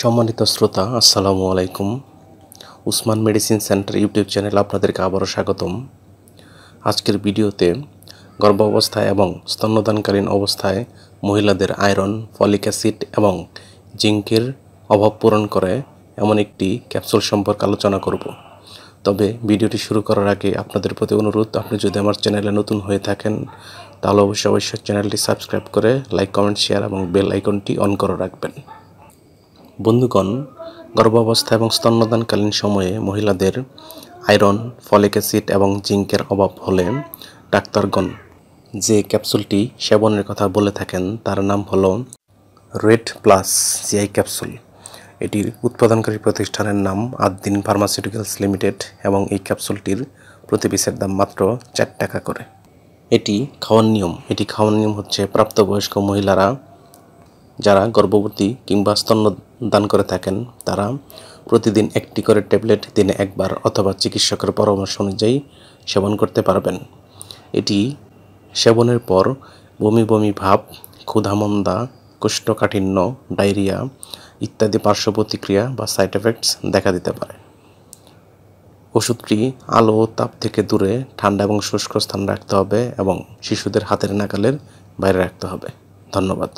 সম্মানিত শ্রোতা, আসসালামু আলাইকুম। উসমান মেডিসিন সেন্টার ইউটিউব চ্যানেলে আপনাদেরকে আবারও স্বাগতম। আজকের ভিডিওতে গর্ভাবস্থায় এবং স্তন্যদানকালীন অবস্থায় মহিলাদের আয়রন, ফলিক অ্যাসিড এবং জিঙ্কের অভাব পূরণ করে এমন একটি ক্যাপসুল সম্পর্কে আলোচনা করব। তবে ভিডিওটি শুরু করার আগে আপনাদের প্রতি অনুরোধ, আপনি যদি আমার চ্যানেলে নতুন হয়ে থাকেন তাহলে অবশ্যই চ্যানেলটি সাবস্ক্রাইব করে লাইক, কমেন্ট, শেয়ার এবং বেল আইকনটি অন করে রাখবেন। বন্ধুগণ, গর্ভাবস্থা এবং স্তন্যদানকালীন সময়ে মহিলাদের আয়রন, ফলিক অ্যাসিড এবং জিঙ্কের অভাব হলে ডাক্তারগণ যে ক্যাপসুলটি সেবনের কথা বলে থাকেন তার নাম হলো রেড প্লাস জিআই ক্যাপসুল। এটির উৎপাদনকারী প্রতিষ্ঠানের নাম আদ্দিন ফার্মাসিউটিক্যালস লিমিটেড এবং এই ক্যাপসুলটির প্রতি পিসের দাম মাত্র 4 টাকা করে। এটি খাওয়ার নিয়ম হচ্ছে প্রাপ্তবয়স্ক মহিলারা যারা গর্ভবতী কিংবা স্তন্যদান করে থাকেন তারা প্রতিদিন একটি করে ট্যাবলেট দিনে একবার অথবা চিকিৎসকের পরামর্শ অনুযায়ী সেবন করতে পারবেন। এটি সেবনের পর বমি বমি ভাব, ক্ষুধামন্দা, কোষ্ঠকাঠিন্য, ডায়রিয়া ইত্যাদি পার্শ্ব প্রতিক্রিয়া বা সাইড এফেক্টস দেখা দিতে পারে। ওষুধটি আলো ও তাপ থেকে দূরে ঠান্ডা এবং শুষ্ক স্থান রাখতে হবে এবং শিশুদের হাতের নাগালের বাইরে রাখতে হবে। ধন্যবাদ।